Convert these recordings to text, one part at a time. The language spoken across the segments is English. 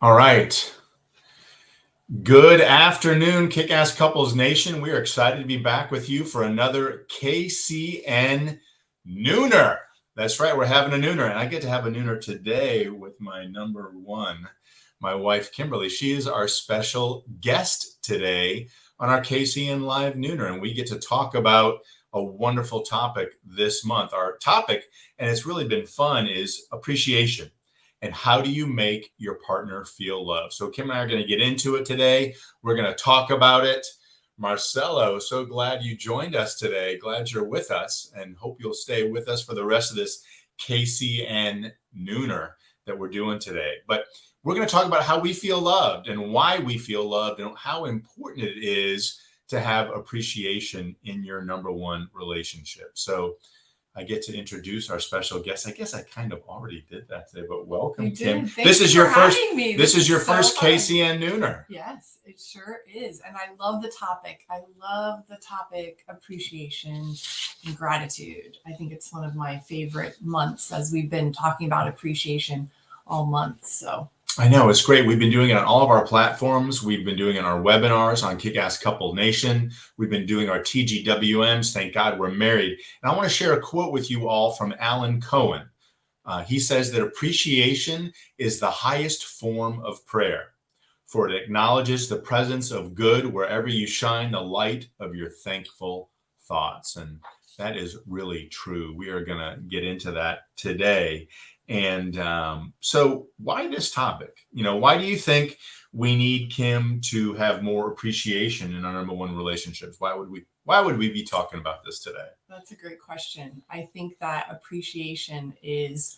All right. Good afternoon, Kick-Ass Couples Nation. We are excited to be back with you for another KCN Nooner. That's right, we're having a Nooner, and I get to have a Nooner today with my number one, my wife, Kimberly. She is our special guest today on our KCN Live Nooner, and we get to talk about a wonderful topic this month. Our topic, and it's really been fun, is appreciation. And how do you make your partner feel loved? So Kim and I are going to get into it today. We're going to talk about it. Marcelo, so glad you joined us today. Glad you're with us, and hope you'll stay with us for the rest of this KCN Nooner that we're doing today. But we're going to talk about how we feel loved and why we feel loved and how important it is to have appreciation in your number one relationship. So I get to introduce our special guest. I guess I kind of already did that today, but welcome, Kim. This is your first. This is your first KCN Nooner. Yes, it sure is, and I love the topic. I love the topic appreciation and gratitude. I think it's one of my favorite months, as we've been talking about appreciation all month. So I know, it's great. We've been doing it on all of our platforms. We've been doing it on our webinars on Kick-Ass Couple Nation. We've been doing our TGWMs. Thank God we're married. And I want to share a quote with you all from Alan Cohen. He says that appreciation is the highest form of prayer, for it acknowledges the presence of good wherever you shine the light of your thankful thoughts. And that is really true. We are going to get into that today. And so why this topic? Why do you think we need, Kim, to have more appreciation in our number one relationships? Why would we be talking about this today? That's a great question. I think that appreciation is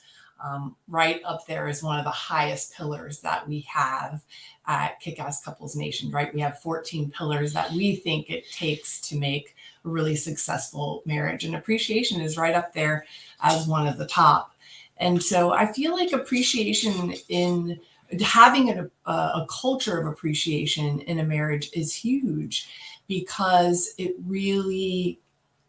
right up there as one of the highest pillars that we have at Kick-Ass Couples Nation, right? We have 14 pillars that we think it takes to make a really successful marriage. And appreciation is right up there as one of the top. And so I feel like appreciation in having a culture of appreciation in a marriage is huge, because it really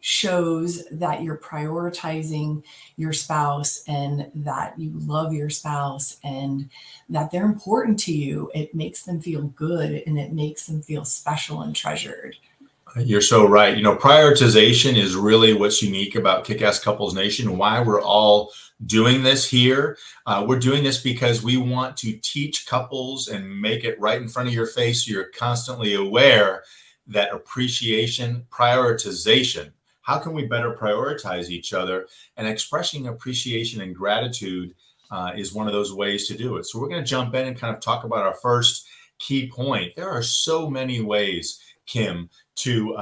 shows that you're prioritizing your spouse and that you love your spouse and that they're important to you. It makes them feel good and it makes them feel special and treasured. You're so right. Prioritization is really what's unique about Kick-Ass Couples Nation, why we're all doing this here. We're doing this because we want to teach couples and make it right in front of your face so you're constantly aware that appreciation, prioritization, how can we better prioritize each other? And expressing appreciation and gratitude is one of those ways to do it. So we're going to jump in and kind of talk about our first key point. There are so many ways, Kim, to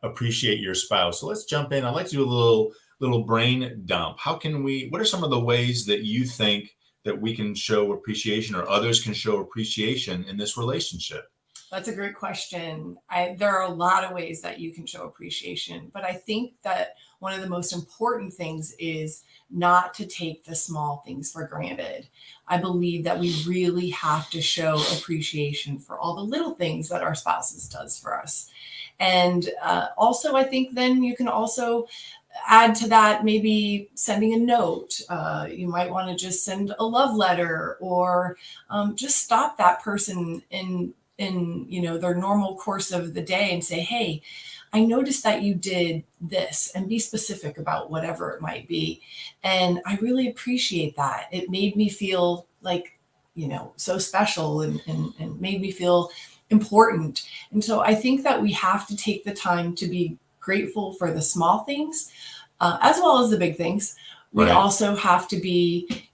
appreciate your spouse. So let's jump in. I'd like to do a little brain dump. What are some of the ways that you think that we can show appreciation or others can show appreciation in this relationship? That's a great question. There are a lot of ways that you can show appreciation, but I think that one of the most important things is not to take the small things for granted. I believe that we really have to show appreciation for all the little things that our spouses does for us. And also, I think then you can also add to that, maybe sending a note. You might want to just send a love letter, or just stop that person in their normal course of the day and say, hey, I noticed that you did this, and be specific about whatever it might be. And I really appreciate that. It made me feel like, so special and made me feel important. And so I think that we have to take the time to be grateful for the small things, as well as the big things. We Right. also have to be,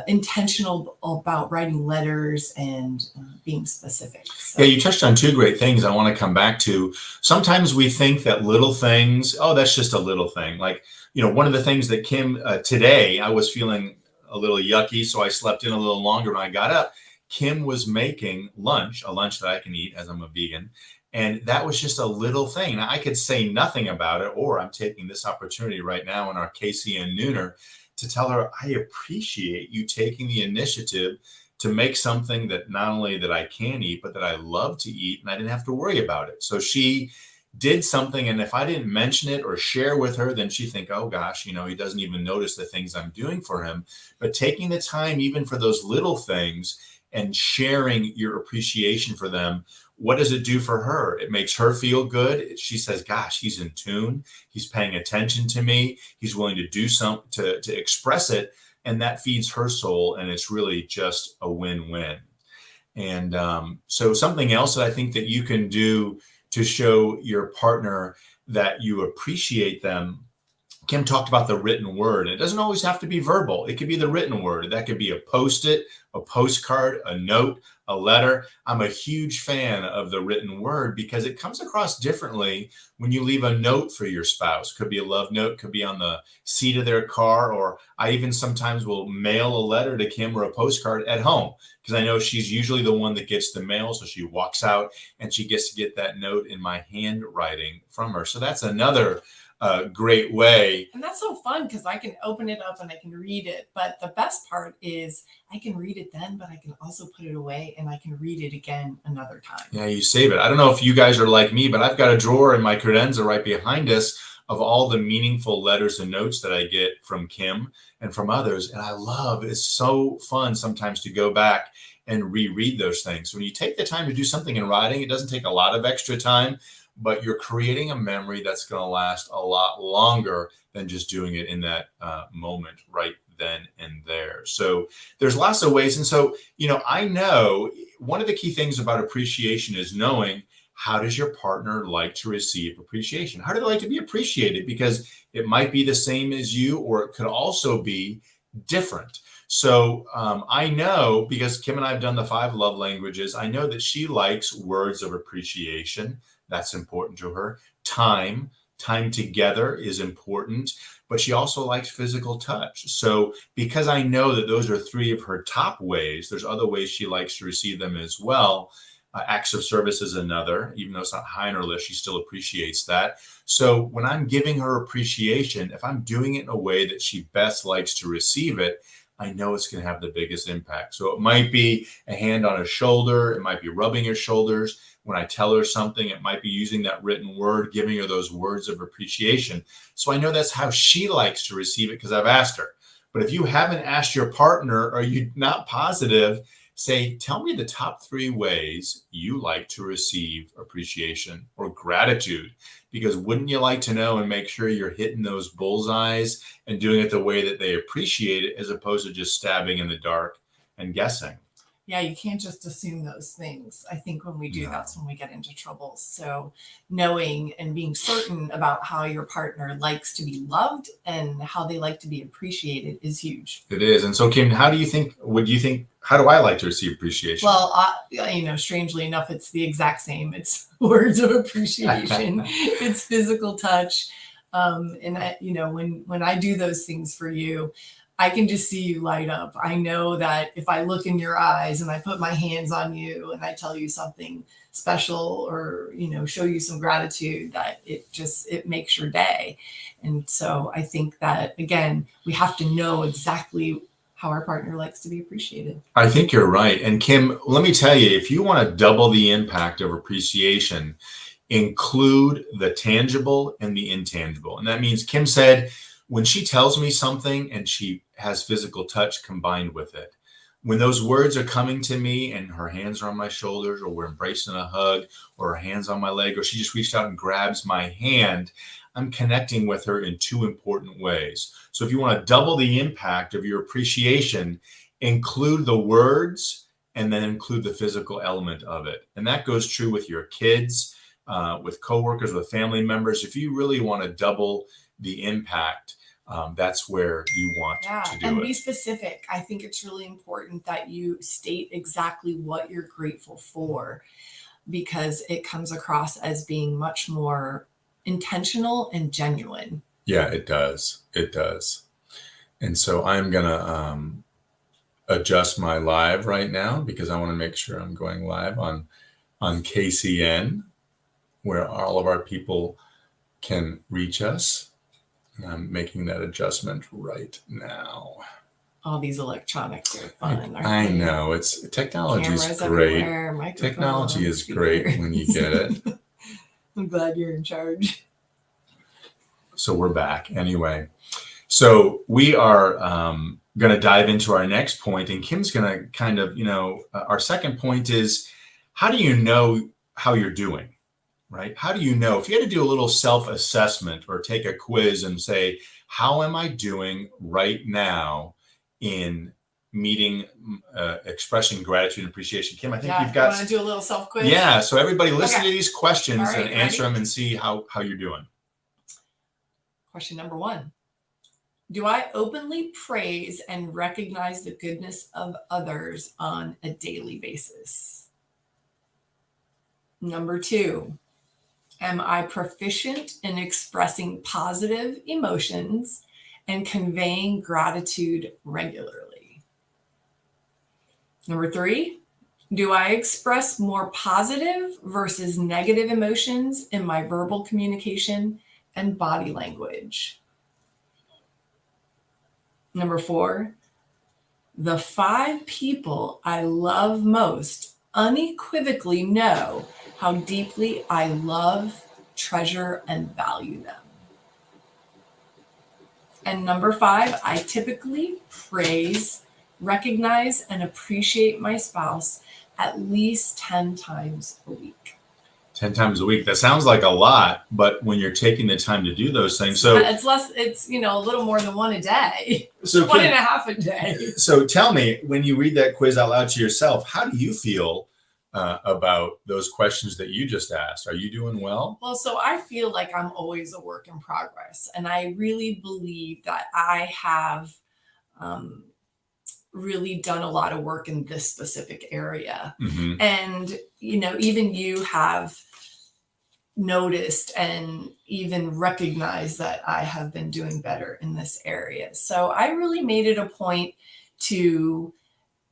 intentional about writing letters and being specific. So. Yeah, you touched on two great things I want to come back to. Sometimes we think that little things, that's just a little thing. Like, one of the things that Kim, today, I was feeling a little yucky, so I slept in a little longer when I got up. Kim was making a lunch that I can eat as I'm a vegan. And that was just a little thing. Now, I could say nothing about it, or I'm taking this opportunity right now in our KCN Nooner to tell her, I appreciate you taking the initiative to make something that not only that I can eat, but that I love to eat, and I didn't have to worry about it. So she did something, and if I didn't mention it or share with her, then she'd think, oh gosh, he doesn't even notice the things I'm doing for him. But taking the time even for those little things and sharing your appreciation for them, what does it do for her? It makes her feel good. She says, gosh, he's in tune. He's paying attention to me. He's willing to do something to express it. And that feeds her soul. And it's really just a win-win. And so something else that I think that you can do to show your partner that you appreciate them. Kim talked about the written word. It doesn't always have to be verbal. It could be the written word. That could be a Post-it, a postcard, a note, a letter. I'm a huge fan of the written word because it comes across differently when you leave a note for your spouse. Could be a love note, could be on the seat of their car, or I even sometimes will mail a letter to Kim or a postcard at home because I know she's usually the one that gets the mail. So she walks out and she gets to get that note in my handwriting from her. So that's another great way. And that's so fun because I can open it up and I can read it. But the best part is I can read it then, but I can also put it away and I can read it again another time. Yeah, you save it. I don't know if you guys are like me, but I've got a drawer in my credenza right behind us of all the meaningful letters and notes that I get from Kim and from others. And I love, it's so fun sometimes to go back and reread those things. When you take the time to do something in writing, it doesn't take a lot of extra time, but you're creating a memory that's going to last a lot longer than just doing it in that moment right then and there. So there's lots of ways. And so, I know one of the key things about appreciation is knowing, how does your partner like to receive appreciation? How do they like to be appreciated? Because it might be the same as you, or it could also be different. So I know, because Kim and I have done the 5 love languages, I know that she likes words of appreciation. That's important to her. Time together is important, but she also likes physical touch. So because I know that those are 3 of her top ways, there's other ways she likes to receive them as well. Acts of service is another. Even though it's not high on her list, she still appreciates that. So when I'm giving her appreciation, if I'm doing it in a way that she best likes to receive it, I know it's going to have the biggest impact. So it might be a hand on her shoulder. It might be rubbing her shoulders. When I tell her something, it might be using that written word, giving her those words of appreciation. So I know that's how she likes to receive it because I've asked her. But if you haven't asked your partner, or you're not positive, say, tell me the top 3 ways you like to receive appreciation or gratitude. Because wouldn't you like to know and make sure you're hitting those bullseyes and doing it the way that they appreciate it, as opposed to just stabbing in the dark and guessing? Yeah, you can't just assume those things. I think when we do, that's when we get into trouble. So knowing and being certain about how your partner likes to be loved and how they like to be appreciated is huge. It is. And so, Kim, how do I like to receive appreciation? Well, strangely enough, it's the exact same. It's words of appreciation. It's physical touch. And when I do those things for you, I can just see you light up. I know that if I look in your eyes and I put my hands on you and I tell you something special, or, show you some gratitude, that it makes your day. And so I think that, again, we have to know exactly how our partner likes to be appreciated. I think you're right. And Kim, let me tell you, if you want to double the impact of appreciation, include the tangible and the intangible. And that means, Kim said, when she tells me something and she has physical touch combined with it, when those words are coming to me and her hands are on my shoulders, or we're embracing a hug, or her hands on my leg, or she just reached out and grabs my hand, I'm connecting with her in 2 important ways. So if you want to double the impact of your appreciation, include the words and then include the physical element of it. And that goes true with your kids, with coworkers, with family members. If you really want to double the impact, that's where you want to do and it. Be specific. I think it's really important that you state exactly what you're grateful for, because it comes across as being much more intentional and genuine. Yeah, it does. It does. And so I'm going to adjust my live right now, because I want to make sure I'm going live on KCN, where all of our people can reach us. And I'm making that adjustment right now. All these electronics are fun. I know. Technology is great. Technology is great when you get it. I'm glad you're in charge. So we're back anyway. So we are going to dive into our next point, and Kim's going to kind of, our second point is, how do you know how you're doing, right? How do you know if you had to do a little self-assessment or take a quiz and say, how am I doing right now in meeting, expressing gratitude and appreciation? Kim, I think you've got. Want to do a little self-quiz? Yeah. So everybody listen Okay. to these questions All right, and answer ready? them and see how you're doing. Question number 1. Do I openly praise and recognize the goodness of others on a daily basis? Number 2, am I proficient in expressing positive emotions and conveying gratitude regularly? Number 3, do I express more positive versus negative emotions in my verbal communication and body language? Number 4, the 5 people I love most unequivocally know how deeply I love, treasure, and value them. And number 5, I typically praise, recognize, and appreciate my spouse at least 10 times a week. 10 times a week. That sounds like a lot, but when you're taking the time to do those things, so it's less, it's, a little more than 1 a day. So one and a half a day. So tell me, when you read that quiz out loud to yourself, how do you feel about those questions that you just asked? Are you doing well? Well, so I feel like I'm always a work in progress. And I really believe that I have really done a lot of work in this specific area. Mm-hmm. And, even you have noticed and even recognized that I have been doing better in this area. So I really made it a point to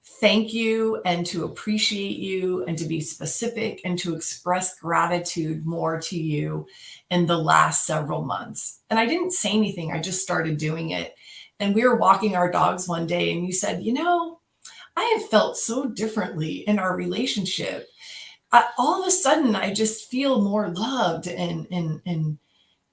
thank you and to appreciate you and to be specific and to express gratitude more to you in the last several months. And I didn't say anything. I just started doing it. And we were walking our dogs one day and you said, I have felt so differently in our relationship. All of a sudden, I just feel more loved and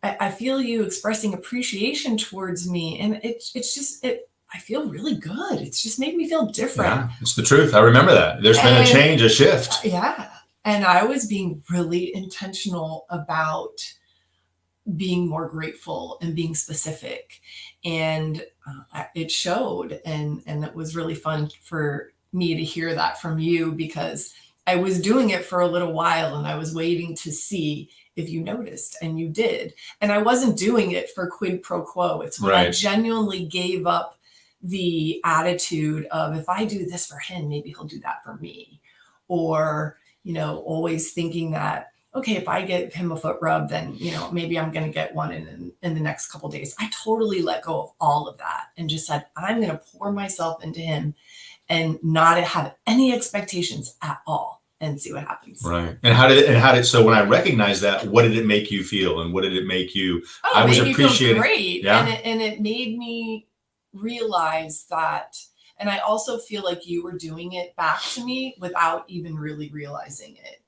I feel you expressing appreciation towards me. And I feel really good. It's just made me feel different. Yeah, it's the truth. I remember that. There's been a change, a shift. Yeah. And I was being really intentional about being more grateful and being specific. And it showed. And it was really fun for me to hear that from you, because I was doing it for a little while and I was waiting to see if you noticed, and you did. And I wasn't doing it for quid pro quo. It's when I genuinely gave up the attitude of, if I do this for him, maybe he'll do that for me. Or, always thinking that, okay, if I give him a foot rub, then, maybe I'm going to get one in the next couple of days. I totally let go of all of that and just said, I'm going to pour myself into him and not have any expectations at all and see what happens. Right. And how did, so when I recognized that, what did it make you feel? And what did it make you, I was appreciating. Feel great. Yeah. And it made me realize that, and I also feel like you were doing it back to me without even really realizing it,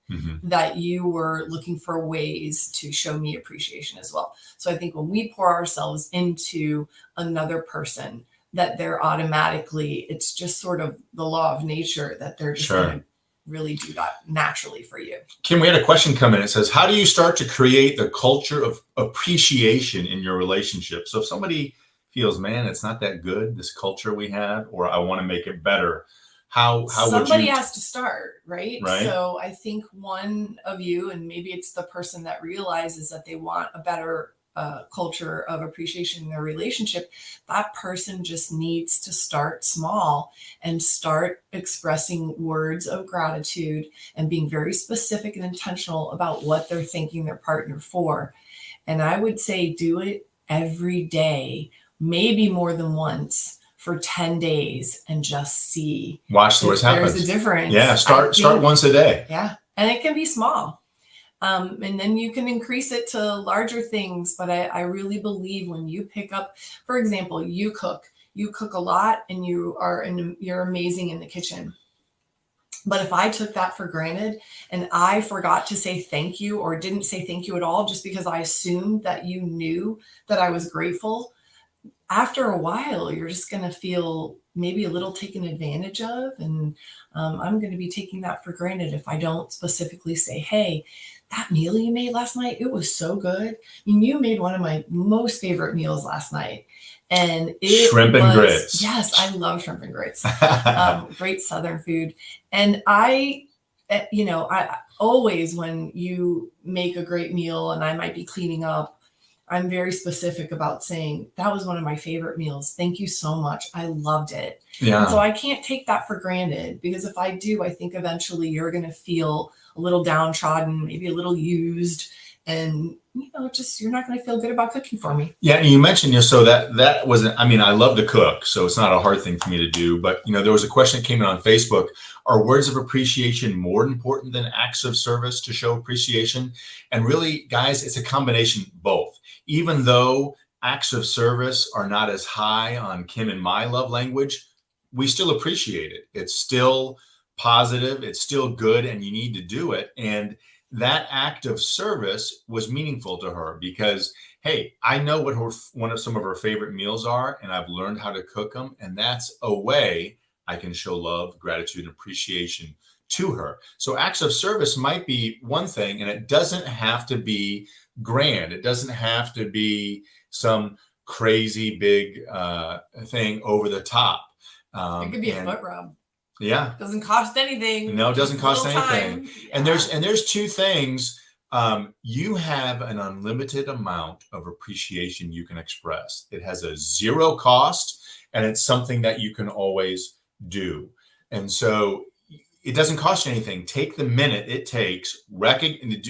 that you were looking for ways to show me appreciation as well. So I think when we pour ourselves into another person, that they're automatically, it's just sort of the law of nature that they're just going to really do that naturally for you. Kim, we had a question come in. It says, how do you start to create the culture of appreciation in your relationship? So if somebody feels, man, it's not that good, this culture we have, or I want to make it better, how somebody has to start, right? So I think one of you, and maybe it's the person that realizes that they want a better culture of appreciation in their relationship, that person just needs to start small and start expressing words of gratitude and being very specific and intentional about what they're thanking their partner for. And I would say do it every day, maybe more than once, for 10 days, and just see. Watch what's happening. There's a difference. Yeah, start once a day. Yeah, and it can be small. And then you can increase it to larger things. But I really believe when you pick up, for example, you cook a lot and you're amazing in the kitchen. But if I took that for granted and I forgot to say thank you, or didn't say thank you at all, just because I assumed that you knew that I was grateful, after a while, you're just going to feel maybe a little taken advantage of. And I'm going to be taking that for granted if I don't specifically say, hey, that meal you made last night, it was so good. I mean, you made one of my most favorite meals last night. And it shrimp and grits. Yes, I love shrimp and grits. Great Southern food. And I always, when you make a great meal and I might be cleaning up, I'm very specific about saying that was one of my favorite meals. Thank you so much. I loved it. Yeah. And so I can't take that for granted, because if I do, I think eventually you're going to feel a little downtrodden, maybe a little used, and just you're not going to feel good about cooking for me. Yeah, and you mentioned, so that wasn't. I mean, I love to cook, so it's not a hard thing for me to do. But there was a question that came in on Facebook: are words of appreciation more important than acts of service to show appreciation? And really, guys, it's a combination of both. Even though acts of service are not as high on Kim and my love language, we still appreciate it. It's still positive. It's still good, and you need to do it. And that act of service was meaningful to her because, hey, I know what some of her favorite meals are, and I've learned how to cook them. And that's a way I can show love, gratitude, and appreciation to her. So acts of service might be one thing, and it doesn't have to be grand. It doesn't have to be some crazy big thing over the top. It could be a foot rub. Yeah. Doesn't cost anything. No, it doesn't cost anything. Yeah. And there's two things. You have an unlimited amount of appreciation you can express. It has a zero cost, and it's something that you can always do. And so it doesn't cost you anything. Take the minute it takes,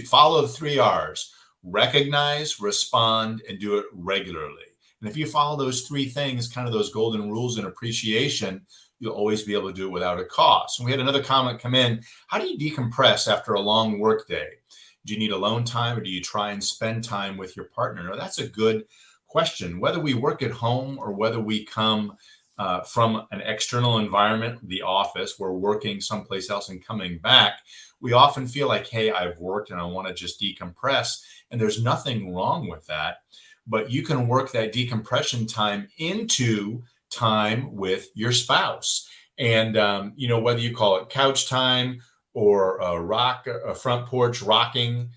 follow the 3 R's: recognize, respond, and do it regularly. And if you follow those 3 things, kind of those golden rules in appreciation, you'll always be able to do it without a cost. And we had another comment come in: how do you decompress after a long work day? Do you need alone time, or do you try and spend time with your partner? Now, that's a good question. Whether we work at home or whether we come from an external environment, the office, we're working someplace else and coming back, we often feel like, hey, I've worked and I want to just decompress. And there's nothing wrong with that. But you can work that decompression time into time with your spouse. And, whether you call it couch time or a front porch rocking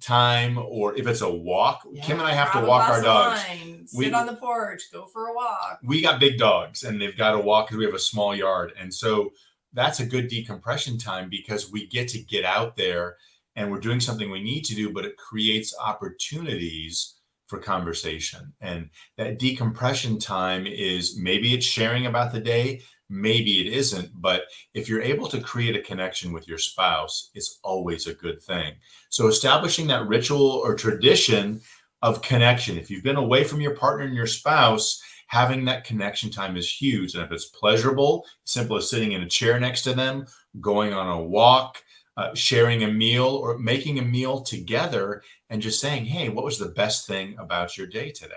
time, or if it's a walk. Kim and I have to walk our dogs. Sit on the porch, go for a walk. We got big dogs, and they've got to walk because we have a small yard. And so that's a good decompression time, because we get out there and we're doing something we need to do, but it creates opportunities for conversation. And that decompression time is, maybe it's sharing about the day, maybe it isn't, but if you're able to create a connection with your spouse, it's always a good thing. So establishing that ritual or tradition of connection, if you've been away from your partner and your spouse, having that connection time is huge. And if it's pleasurable, simple as sitting in a chair next to them, going on a walk, sharing a meal, or making a meal together, and just saying, hey, what was the best thing about your day today?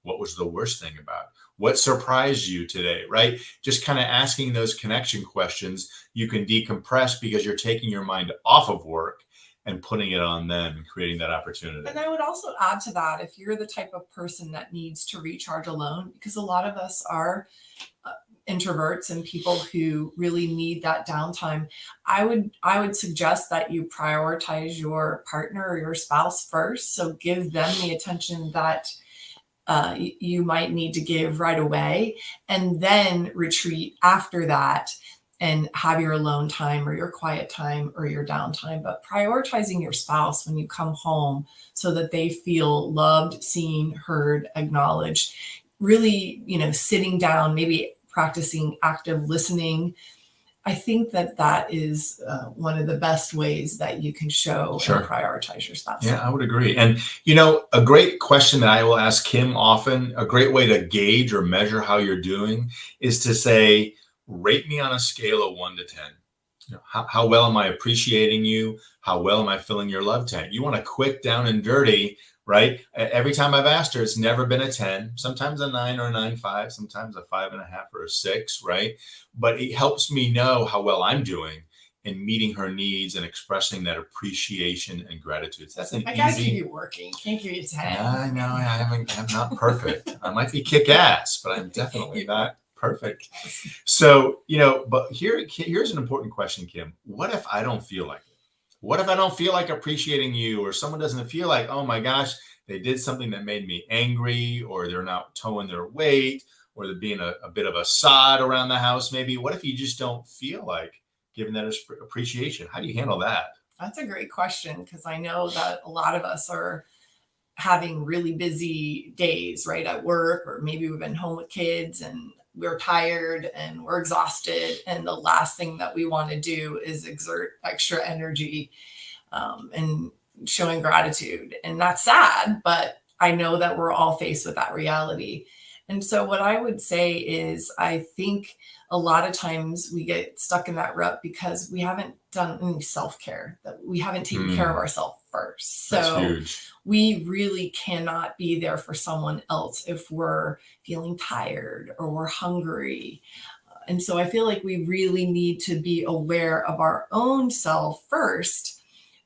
What was the worst thing about it? What surprised you today, right? Just kind of asking those connection questions, you can decompress because you're taking your mind off of work and putting it on them and creating that opportunity. And I would also add to that, if you're the type of person that needs to recharge alone, because a lot of us are introverts and people who really need that downtime, I would suggest that you prioritize your partner or your spouse first. So give them the attention that you might need to give right away, and then retreat after that and have your alone time or your quiet time or your downtime. But prioritizing your spouse when you come home so that they feel loved, seen, heard, acknowledged, really, sitting down, maybe practicing active listening. I think that is one of the best ways that you can show and prioritize your spouse. Yeah, I would agree. And, a great question that I will ask Kim often, a great way to gauge or measure how you're doing, is to say, rate me on a scale of 1 to 10. How well am I appreciating you? How well am I filling your love tank? You want a quick, down and dirty, right? Every time I've asked her, it's never been a 10, sometimes a 9 or a 9.5, sometimes a 5.5 or a 6, right? But it helps me know how well I'm doing. and meeting her needs and expressing that appreciation and gratitude. That's an I gotta easy. keep you working. Can't give you 10. I know I'm not perfect. I might be kick ass, but I'm definitely not perfect. So, but here's an important question, Kim. What if I don't feel like it? What if I don't feel like appreciating you, or someone doesn't feel like, oh my gosh, they did something that made me angry, or they're not towing their weight, or they're being a bit of a sod around the house maybe? What if you just don't feel like giving that appreciation? How do you handle that? That's a great question, because I know that a lot of us are having really busy days, right, at work, or maybe we've been home with kids and we're tired and we're exhausted. And the last thing that we want to do is exert extra energy and showing gratitude. And that's sad, but I know that we're all faced with that reality. And so what I would say is, I think a lot of times we get stuck in that rut because we haven't done any self-care, that we haven't taken care of ourselves first. So we really cannot be there for someone else if we're feeling tired or we're hungry. And so I feel like we really need to be aware of our own self first,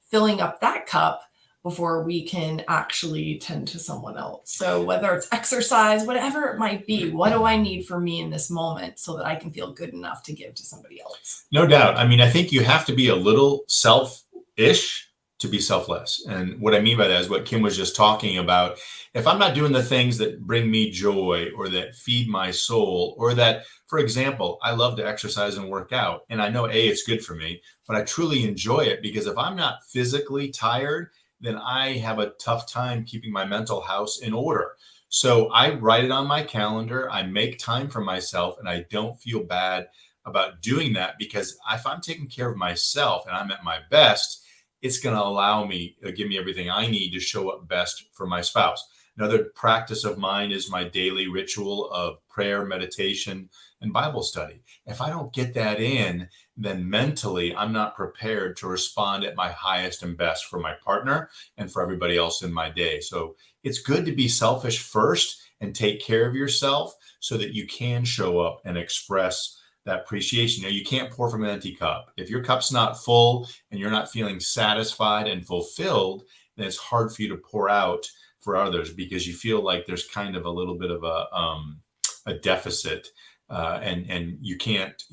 filling up that cup before we can actually tend to someone else. So whether it's exercise, whatever it might be, what do I need for me in this moment so that I can feel good enough to give to somebody else? No doubt. I mean, I think you have to be a little selfish to be selfless. And what I mean by that is what Kim was just talking about. If I'm not doing the things that bring me joy, or that feed my soul, or that, for example, I love to exercise and work out, and I know it's good for me, but I truly enjoy it, because if I'm not physically tired, then I have a tough time keeping my mental house in order. So I write it on my calendar. I make time for myself, and I don't feel bad about doing that, because if I'm taking care of myself and I'm at my best, it's going to allow me, give me everything I need to show up best for my spouse. Another practice of mine is my daily ritual of prayer, meditation, and Bible study. If I don't get that in, then mentally I'm not prepared to respond at my highest and best for my partner and for everybody else in my day. So it's good to be selfish first and take care of yourself so that you can show up and express that appreciation. You can't pour from an empty cup. If your cup's not full and you're not feeling satisfied and fulfilled, then it's hard for you to pour out for others, because you feel like there's kind of a little bit of a deficit, and you can't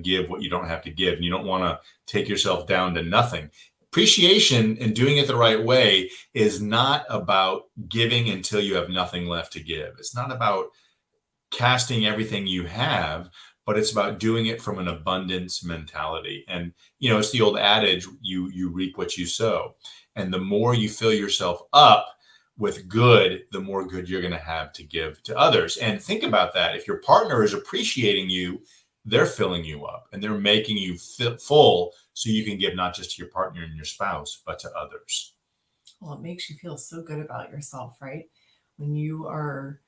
give what you don't have to give, and you don't want to take yourself down to nothing. Appreciation and doing it the right way is not about giving until you have nothing left to give. It's not about casting everything you have, but it's about doing it from an abundance mentality. And it's the old adage, you reap what you sow. And the more you fill yourself up with good, the more good you're going to have to give to others. And think about that. If your partner is appreciating you, they're filling you up and they're making you full, so you can give not just to your partner and your spouse, but to others. Well, it makes you feel so good about yourself, right? When you are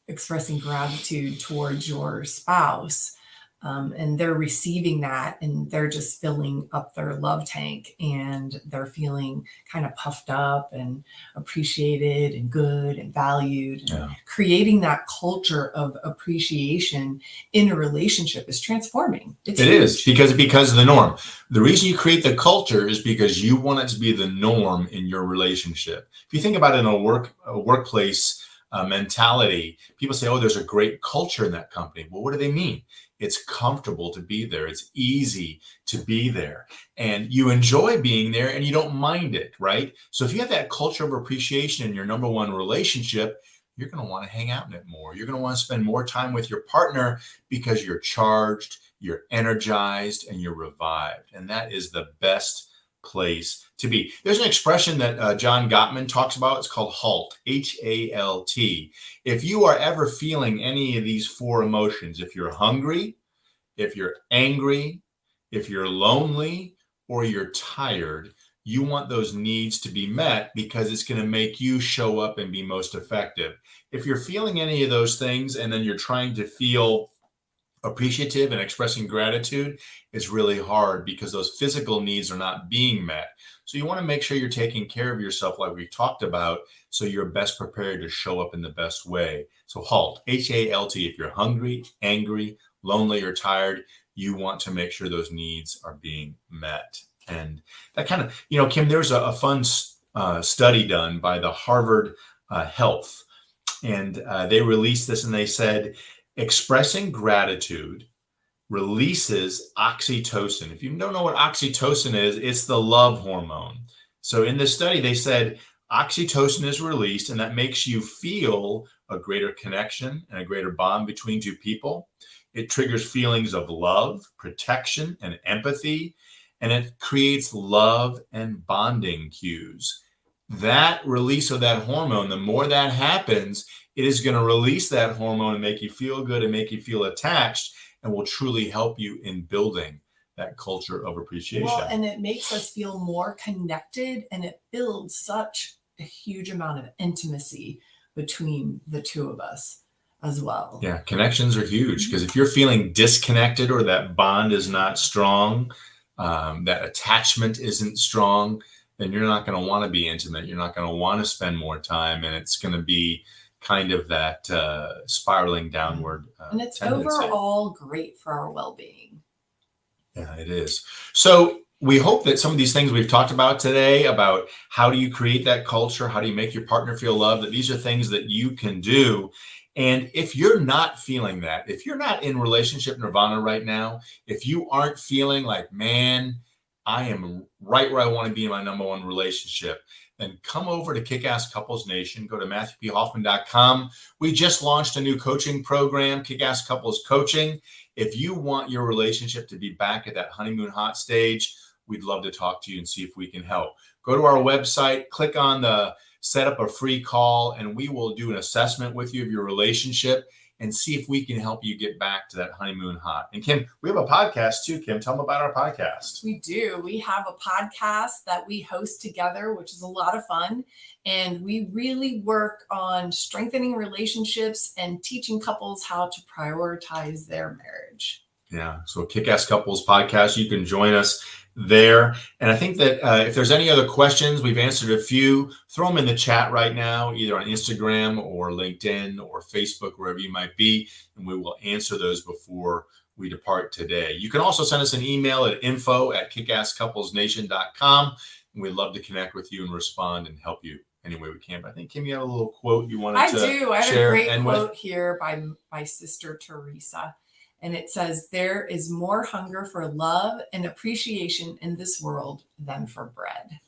expressing gratitude towards your spouse, and they're receiving that, and they're just filling up their love tank, and they're feeling kind of puffed up and appreciated and good and valued. Yeah. And creating that culture of appreciation in a relationship is transforming. It is, because of the norm. The reason you create the culture is because you want it to be the norm in your relationship. If you think about it in a workplace mentality, people say, oh, there's a great culture in that company. Well, what do they mean? It's comfortable to be there. It's easy to be there. And you enjoy being there and you don't mind it, right? So if you have that culture of appreciation in your number one relationship, you're going to want to hang out in it more. You're going to want to spend more time with your partner because you're charged, you're energized, and you're revived. And that is the best place to be. There's an expression that John Gottman talks about. It's called HALT, H-A-L-T. If you are ever feeling any of these four emotions, if you're hungry, if you're angry, if you're lonely, or you're tired, you want those needs to be met, because it's going to make you show up and be most effective. If you're feeling any of those things and then you're trying to feel appreciative and expressing gratitude, is really hard, because those physical needs are not being met. So you want to make sure you're taking care of yourself, like we talked about, so you're best prepared to show up in the best way. So HALT, H-A-L-T. If you're hungry, angry, lonely, or tired, you want to make sure those needs are being met. And that kind of, Kim, there's a fun study done by the Harvard Health. And they released this and they said, expressing gratitude releases oxytocin. If you don't know what oxytocin is, it's the love hormone. So in this study, they said oxytocin is released, and that makes you feel a greater connection and a greater bond between two people. It triggers feelings of love, protection, and empathy, and it creates love and bonding cues. That release of that hormone, the more that happens, it is going to release that hormone and make you feel good and make you feel attached, and will truly help you in building that culture of appreciation. Well, and it makes us feel more connected, and it builds such a huge amount of intimacy between the two of us as well. Yeah, connections are huge, because if you're feeling disconnected or that bond is not strong, that attachment isn't strong, then you're not going to want to be intimate. You're not going to want to spend more time, and it's going to be kind of that spiraling downward and it's tendency. Overall great for our well-being. Yeah, it is. So we hope that some of these things we've talked about today, about how do you create that culture, how do you make your partner feel loved, that these are things that you can do. And if you're not feeling that, if you're not in relationship nirvana right now, if you aren't feeling like, man, I am right where I want to be in my number one relationship, then come over to Kick-Ass Couples Nation. Go to MatthewPHoffman.com. We just launched a new coaching program, Kick-Ass Couples Coaching. If you want your relationship to be back at that honeymoon hot stage, we'd love to talk to you and see if we can help. Go to our website, click on the set up a free call, and we will do an assessment with you of your relationship and see if we can help you get back to that honeymoon hot. And Kim, we have a podcast too. Kim, tell them about our podcast. We do. We have a podcast that we host together, which is a lot of fun. And we really work on strengthening relationships and teaching couples how to prioritize their marriage. Yeah. So Kick-Ass Couples Podcast, you can join us there. And I think that if there's any other questions, we've answered a few, throw them in the chat right now, either on Instagram or LinkedIn or Facebook, wherever you might be, and we will answer those before we depart today. You can also send us an email at info@kickasscouplesnation.com, and we'd love to connect with you and respond and help you any way we can. But I think, Kim, you have a little quote you wanted to share. I have a great quote here by my sister Teresa. And it says, there is more hunger for love and appreciation in this world than for bread.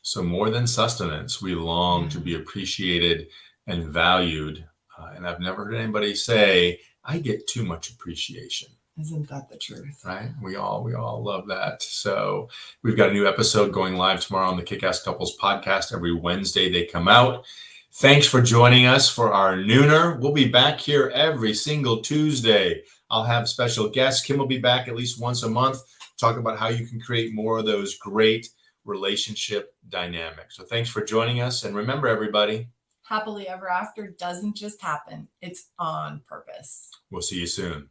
So more than sustenance, we long to be appreciated and valued. And I've never heard anybody say, I get too much appreciation. Isn't that the truth? Right? We all love that. So we've got a new episode going live tomorrow on the Kick-Ass Couples Podcast. Every Wednesday they come out. Thanks for joining us for our Nooner. We'll be back here every single Tuesday. I'll have special guests. Kim will be back at least once a month, talk about how you can create more of those great relationship dynamics. So thanks for joining us. And remember, everybody, happily ever after doesn't just happen. It's on purpose. We'll see you soon.